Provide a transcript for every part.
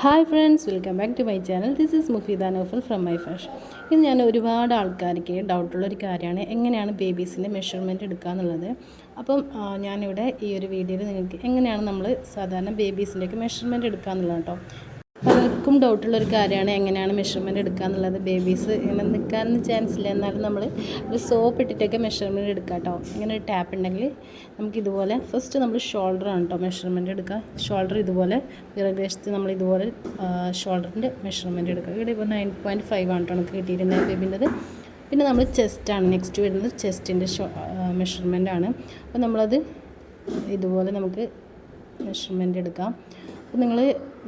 Hi friends, welcome back to my channel. This is Mufeeda Naufal from my fashion. ഇത് ഞാൻ ഒരുപാട് ആൾക്കാർക്ക് ഡൗട്ടുള്ളൊരു കാര്യമാണ് എങ്ങനെയാണ് ബേബീസിൻ്റെ മെഷർമെൻറ്റ് എടുക്കുക എന്നുള്ളത്. അപ്പം ഞാനിവിടെ ഈ ഒരു വീഡിയോയിൽ നിങ്ങൾക്ക് എങ്ങനെയാണ് നമ്മൾ സാധാരണ ബേബീസിൻ്റെയൊക്കെ മെഷർമെൻറ്റ് എടുക്കുക എന്നുള്ളത് കേട്ടോ. പലർക്കും ഡൗട്ടുള്ളൊരു കാര്യമാണ് എങ്ങനെയാണ് മെഷർമെൻറ്റ് എടുക്കുക എന്നുള്ളത്. ബേബീസ് ഇങ്ങനെ നിൽക്കാനൊന്നും ചാൻസ് ഇല്ല, എന്നാലും നമ്മൾ ഒരു സോപ്പ് ഇട്ടിട്ടൊക്കെ മെഷർമെൻറ്റ് എടുക്കുക കേട്ടോ. ഇങ്ങനെ ഒരു ടാപ്പ് ഉണ്ടെങ്കിൽ നമുക്കിതുപോലെ ഫസ്റ്റ് നമ്മൾ ഷോൾഡറാണ് കേട്ടോ മെഷർമെൻറ്റ് എടുക്കുക. ഷോൾഡർ ഇതുപോലെ പിറകുവശത്ത് നമ്മൾ ഇതുപോലെ ഷോൾഡറിൻ്റെ മെഷർമെൻറ്റ് എടുക്കുക. ഇവിടെ ഇപ്പോൾ 9.5 ആണ് കേട്ടോ നമുക്ക് കിട്ടിയിട്ടുണ്ടായത് ബേബീൻ്റെത്. പിന്നെ നമ്മൾ ചെസ്റ്റാണ് നെക്സ്റ്റ് വരുന്നത്, ചെസ്റ്റിൻ്റെ മെഷർമെൻറ്റാണ്. അപ്പോൾ നമ്മളത് ഇതുപോലെ നമുക്ക് മെഷർമെൻറ്റ് എടുക്കാം. അപ്പോൾ നിങ്ങൾ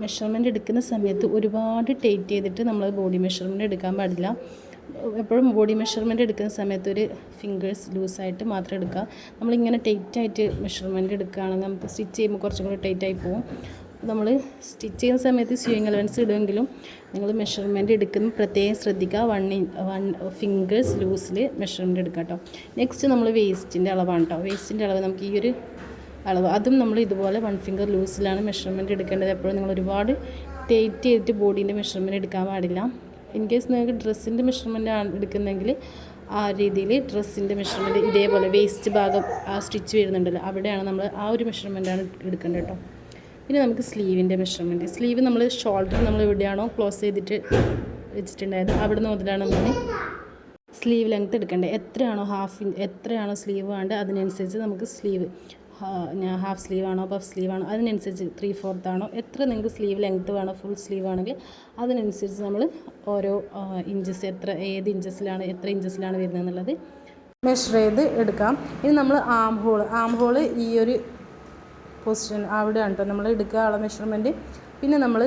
മെഷർമെൻറ്റ് എടുക്കുന്ന സമയത്ത് ഒരുപാട് ടൈറ്റ് ചെയ്തിട്ട് നമ്മൾ ബോഡി മെഷർമെൻറ്റ് എടുക്കാൻ പാടില്ല. എപ്പോഴും ബോഡി മെഷർമെൻറ്റ് എടുക്കുന്ന സമയത്ത് ഒരു ഫിംഗേഴ്സ് ലൂസായിട്ട് മാത്രം എടുക്കുക. നമ്മളിങ്ങനെ ടൈറ്റായിട്ട് മെഷർമെൻറ്റ് എടുക്കുകയാണെങ്കിൽ നമുക്ക് സ്റ്റിച്ച് ചെയ്യുമ്പോൾ കുറച്ചും കൂടി ടൈറ്റായി പോകും. നമ്മൾ സ്റ്റിച്ച് ചെയ്യുന്ന സമയത്ത് സ്യൂയിങ് അലവൻസ് ഇടുമെങ്കിലും നിങ്ങൾ മെഷർമെൻറ്റ് എടുക്കുമ്പോൾ പ്രത്യേകം ശ്രദ്ധിക്കുക. വൺ ഫിംഗേഴ്സ് ലൂസിൽ മെഷർമെൻറ്റ് എടുക്കുക കേട്ടോ. നെക്സ്റ്റ് നമ്മൾ വേസ്റ്റിൻ്റെ അളവാണ് കേട്ടോ. വേസ്റ്റിൻ്റെ അളവ് നമുക്ക് ഈ ഒരു അളവ്, അതും നമ്മൾ ഇതുപോലെ 1 ഫിംഗർ ലൂസിലാണ് മെഷർമെൻറ്റ് എടുക്കേണ്ടത്. എപ്പോഴും നിങ്ങൾ ഒരുപാട് ടൈറ്റ് ചെയ്തിട്ട് ബോഡീൻ്റെ മെഷർമെൻറ്റ് എടുക്കാൻ പാടില്ല. ഇൻ കേസ് നിങ്ങൾക്ക് ഡ്രസ്സിൻ്റെ മെഷർമെൻറ്റ് ആണ് എടുക്കുന്നതെങ്കിൽ ആ രീതിയിൽ ഡ്രസ്സിൻ്റെ മെഷർമെൻറ്റ് ഇതേപോലെ വേസ്റ്റ് ഭാഗം ആ സ്റ്റിച്ച് വരുന്നുണ്ടല്ലോ, അവിടെയാണ് നമ്മൾ ആ ഒരു മെഷർമെൻറ്റാണ് എടുക്കേണ്ടത് കേട്ടോ. പിന്നെ നമുക്ക് സ്ലീവിൻ്റെ മെഷർമെൻറ്റ്, സ്ലീവ് നമ്മൾ ഷോൾഡർ നമ്മൾ എവിടെയാണോ ക്ലോസ് ചെയ്തിട്ട് വെച്ചിട്ടുണ്ടായത് അവിടെ നിന്ന് മുതലാണ് നമ്മൾ സ്ലീവ് ലെങ്ത്ത് എടുക്കേണ്ടത്. എത്രയാണോ സ്ലീവ് വേണ്ടത് അതിനനുസരിച്ച് നമുക്ക് സ്ലീവ് ഹാഫ് സ്ലീവ് ആണോ പഫ് സ്ലീവ് ആണോ അതിനനുസരിച്ച് 3/4 ആണോ എത്ര നിങ്ങൾക്ക് സ്ലീവ് ലെങ്ത്ത് വേണോ ഫുൾ സ്ലീവ് ആണെങ്കിൽ അതിനനുസരിച്ച് നമ്മൾ ഓരോ ഇഞ്ചസ് ഏത് ഇഞ്ചസിലാണ് എത്ര ഇഞ്ചസിലാണ് വരുന്നത് എന്നുള്ളത് മെഷർ ചെയ്ത് എടുക്കാം. ഇനി നമ്മൾ ആം ഹോള് ഈ ഒരു പൊസിഷൻ അവിടെയാണ് കേട്ടോ നമ്മൾ എടുക്കുക ആളെ മെഷർമെൻറ്റ്. പിന്നെ നമ്മൾ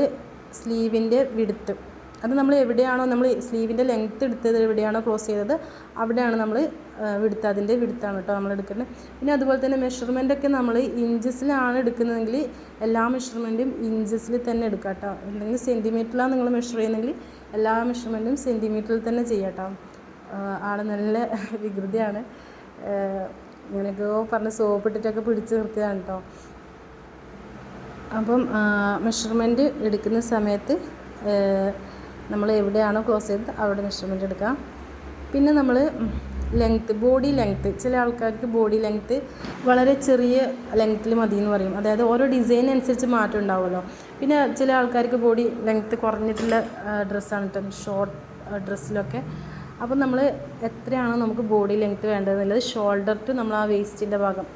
സ്ലീവിൻ്റെ വിഡ്ത്ത്, അത് നമ്മൾ എവിടെയാണോ നമ്മൾ സ്ലീവിൻ്റെ ലെങ്ത്ത് എടുത്തത് എവിടെയാണോ ക്ലോസ് ചെയ്തത് അവിടെയാണ് നമ്മൾ അതിൻ്റെ വിഡ്ത്താണ് കേട്ടോ നമ്മൾ എടുക്കുന്നത്. പിന്നെ അതുപോലെ തന്നെ മെഷർമെൻറ്റൊക്കെ നമ്മൾ ഇഞ്ചസിലാണ് എടുക്കുന്നതെങ്കിൽ എല്ലാ മെഷർമെൻറ്റും ഇഞ്ചസിൽ തന്നെ എടുക്കുക കേട്ടോ. എന്തെങ്കിലും സെൻറ്റിമീറ്ററിലാണ് നിങ്ങൾ മെഷർ ചെയ്യുന്നതെങ്കിൽ എല്ലാ മെഷർമെൻറ്റും സെൻറ്റിമീറ്ററിൽ തന്നെ ചെയ്യാം കേട്ടോ. ആൾ നല്ല വികൃതിയാണ്, ഇങ്ങനെയൊക്കെയോ പറഞ്ഞ് സോപ്പ് ഇട്ടിട്ടൊക്കെ പിടിച്ച് നിർത്തിയതാണ് കേട്ടോ. അപ്പം മെഷർമെൻറ്റ് എടുക്കുന്ന സമയത്ത് നമ്മൾ എവിടെയാണോ ക്ലോസ് ചെയ്തത് അവിടെ മെഷർമെൻറ്റ് എടുക്കാം. പിന്നെ നമ്മൾ ബോഡി ലെങ്ത്ത്, ചില ആൾക്കാർക്ക് ബോഡി ലെങ്ത്ത് വളരെ ചെറിയ ലെങ്ത്തിൽ മതി എന്ന് പറയും. അതായത് ഓരോ ഡിസൈൻ അനുസരിച്ച് മാറ്റം ഉണ്ടാവുമല്ലോ. പിന്നെ ചില ആൾക്കാർക്ക് ബോഡി ലെങ്ത്ത് കുറഞ്ഞിട്ടുള്ള ഡ്രസ്സാണ് കേട്ടോ, ഷോർട്ട് ഡ്രസ്സിലൊക്കെ. അപ്പം നമ്മൾ എത്രയാണോ നമുക്ക് ബോഡി ലെങ്ത്ത് വേണ്ടതെന്നുള്ളത് ഷോൾഡർ ടു നമ്മൾ ആ വേസ്റ്റിൻ്റെ ഭാഗം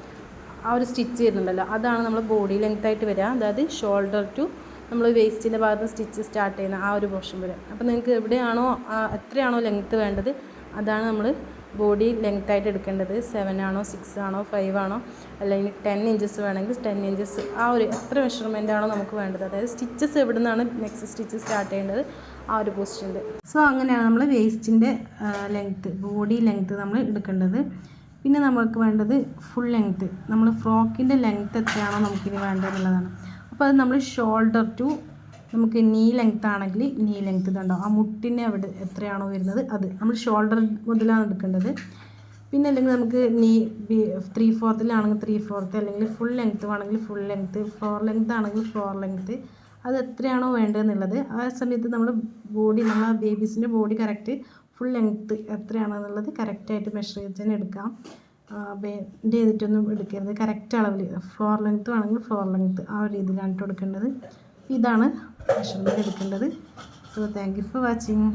ആ ഒരു സ്റ്റിച്ച് വരുന്നുണ്ടല്ലോ, അതാണ് നമ്മൾ ബോഡി ലെങ്ത്തായിട്ട് വരിക. അതായത് ഷോൾഡർ ടു നമ്മൾ വേസ്റ്റിൻ്റെ ഭാഗത്ത് സ്റ്റിച്ച് സ്റ്റാർട്ട് ചെയ്യുന്ന ആ ഒരു പോർഷൻ വരെ. അപ്പോൾ നിങ്ങൾക്ക് എവിടെയാണോ എത്രയാണോ ലെങ്ത്ത് വേണ്ടത് അതാണ് നമ്മൾ ബോഡി ലെങ്ത്തായിട്ട് എടുക്കേണ്ടത്. 7 ആണോ 6 ആണോ 5 ആണോ അല്ലെങ്കിൽ 10 ഇഞ്ചസ് വേണമെങ്കിൽ 10 ഇഞ്ചസ്, ആ ഒരു എത്ര മെഷർമെൻ്റ് ആണോ നമുക്ക് വേണ്ടത്, അതായത് സ്റ്റിച്ചസ് എവിടെ നിന്നാണ് നെക്സ്റ്റ് സ്റ്റിച്ച് സ്റ്റാർട്ട് ചെയ്യേണ്ടത് ആ ഒരു പൊസിഷനിൽ. സോ അങ്ങനെയാണ് നമ്മൾ വേസ്റ്റിൻ്റെ ലെങ്ത്ത് ബോഡി ലെങ്ത്ത് നമ്മൾ എടുക്കേണ്ടത്. പിന്നെ നമ്മൾക്ക് വേണ്ടത് ഫുൾ ലെങ്ത്ത്, നമ്മൾ ഫ്രോക്കിൻ്റെ ലെങ്ത്ത് എത്രയാണോ നമുക്കിനി വേണ്ടതെന്നുള്ളതാണ്. അപ്പോൾ അത് നമ്മൾ ഷോൾഡർ ടു നമുക്ക് നീ ലെങ്ത്ത് ആണെങ്കിൽ നീ ലെങ്ത്ത് ഇതുണ്ടാവും, ആ മുട്ടിൻ്റെ അവിടെ എത്രയാണോ വരുന്നത് അത് നമ്മൾ ഷോൾഡർ മുതലാണ് എടുക്കേണ്ടത്. പിന്നെ അല്ലെങ്കിൽ നമുക്ക് 3/4 3/4, അല്ലെങ്കിൽ ഫുൾ ലെങ്ത്ത് വേണമെങ്കിൽ ഫുൾ ലെങ്ത്ത്, ഫ്ലോർ ലെങ്ത്ത് ആണെങ്കിൽ ഫ്ലോർ ലെങ്ത്ത്, അത് എത്രയാണോ വേണ്ടതെന്നുള്ളത് ആ സമയത്ത് നമ്മൾ ആ ബേബീസിൻ്റെ ബോഡി കറക്റ്റ് ഫുൾ ലെങ്ത്ത് എത്രയാണെന്നുള്ളത് കറക്റ്റായിട്ട് മെഷർ ചെയ്ത് തന്നെ എടുക്കാം. ബെൻഡ് ചെയ്തിട്ടൊന്നും എടുക്കരുത്, കറക്റ്റ് അളവിൽ ഫ്ലോർ ലെങ്ത്ത് ആണെങ്കിൽ ഫ്ലോർ ലെങ്ത്ത് ആ ഒരു രീതിയിലാണ് ഇട്ട് കൊടുക്കേണ്ടത്. ഇതാണ് മെഷർമെൻറ്റ് എടുക്കേണ്ടത്. So thank you for watching.